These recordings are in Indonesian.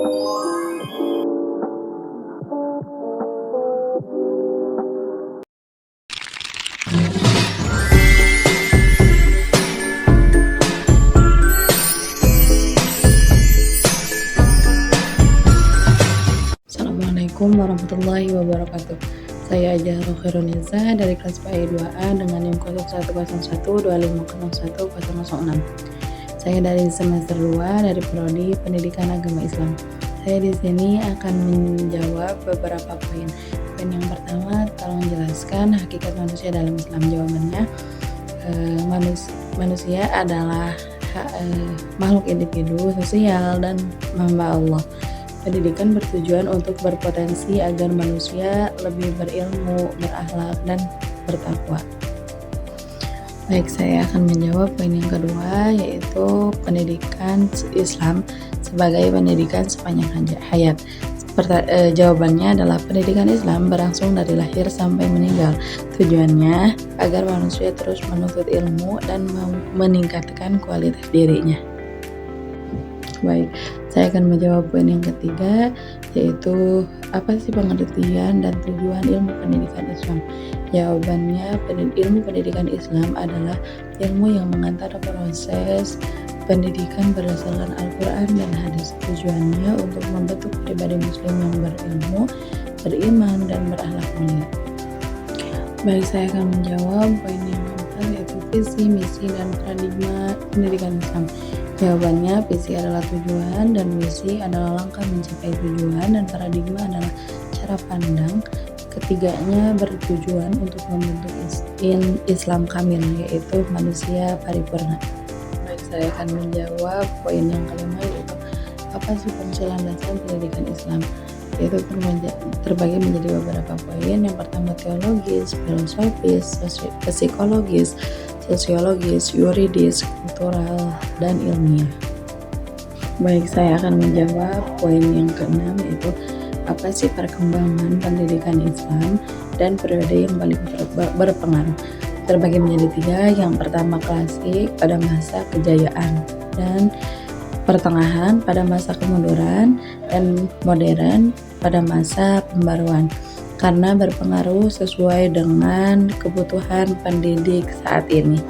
Assalamualaikum warahmatullahi wabarakatuh. Saya Ajahro Khairuniza dari kelas PAI 2A dengan NIM 01012501 Saya dari semester 2 dari Prodi Pendidikan Agama Islam. Saya di sini akan menjawab beberapa poin. Poin yang pertama, tolong jelaskan hakikat manusia dalam Islam. Jawabannya, manusia adalah makhluk individu, sosial, dan hamba Allah. Pendidikan bertujuan untuk berpotensi agar manusia lebih berilmu, berakhlak, dan bertakwa. Baik, saya akan menjawab poin yang kedua, yaitu pendidikan Islam sebagai pendidikan sepanjang hayat. Jawabannya adalah pendidikan Islam berlangsung dari lahir sampai meninggal. Tujuannya agar manusia terus menuntut ilmu dan meningkatkan kualitas dirinya. Baik, saya akan menjawab poin yang ketiga, yaitu apa sih pengertian dan tujuan ilmu pendidikan Islam? Jawabannya, ilmu pendidikan Islam adalah ilmu yang mengantar proses pendidikan berdasarkan Al-Quran dan hadis. Tujuannya untuk membentuk pribadi muslim yang berilmu, beriman, dan berakhlak mulia. Baik, saya akan menjawab poin yang keempat, yaitu visi, misi, dan paradigma pendidikan Islam. Jawabannya, visi adalah tujuan dan misi adalah langkah mencapai tujuan, dan paradigma adalah cara pandang. Ketiganya bertujuan untuk membentuk Islam kamil, yaitu manusia paripurna. Baik, saya akan menjawab poin yang kelima, yaitu apa sih penilaian dasar pendidikan Islam? Yaitu terbagi menjadi beberapa poin. Yang pertama, teologis, filosofis, psikologis, sosiologis, yuridis, kultural, dan ilmiah. Baik, saya akan menjawab poin yang keenam, yaitu apa sih perkembangan pendidikan Islam dan periode yang paling berpengaruh. Terbagi menjadi tiga. Yang pertama, klasik pada masa kejayaan, dan pertengahan pada masa kemunduran, dan modern pada masa pembaruan, karena berpengaruh sesuai dengan kebutuhan pendidik saat ini.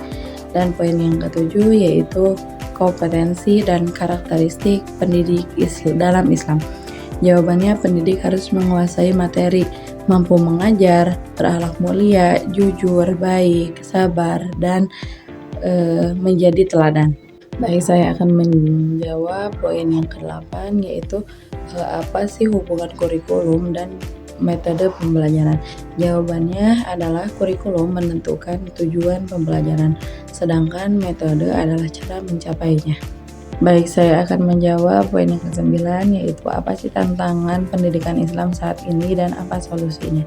Dan poin yang ketujuh, yaitu kompetensi dan karakteristik pendidik dalam Islam. Jawabannya, pendidik harus menguasai materi, mampu mengajar, berakhlak mulia, jujur, baik, sabar, dan menjadi teladan. Baik, saya akan menjawab poin yang ke-8, yaitu apa sih hubungan kurikulum dan metode pembelajaran. Jawabannya adalah kurikulum menentukan tujuan pembelajaran, sedangkan metode adalah cara mencapainya. Baik, saya akan menjawab poin yang ke-9, yaitu apa sih tantangan pendidikan Islam saat ini dan apa solusinya.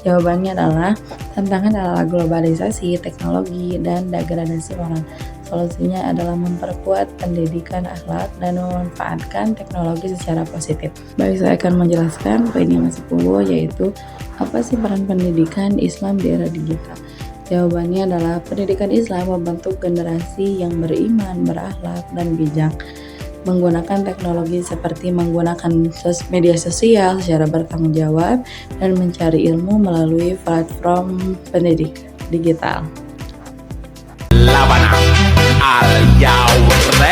Jawabannya adalah tantangan adalah globalisasi, teknologi, dan degradasi moral. Solusinya adalah memperkuat pendidikan akhlak dan memanfaatkan teknologi secara positif. Baik, saya akan menjelaskan poin yang ke-10, yaitu apa sih peran pendidikan Islam di era digital. Jawabannya adalah pendidikan Islam membentuk generasi yang beriman, berakhlak, dan bijak, menggunakan teknologi seperti menggunakan media sosial secara bertanggung jawab dan mencari ilmu melalui platform pendidikan digital. Labana al Yaure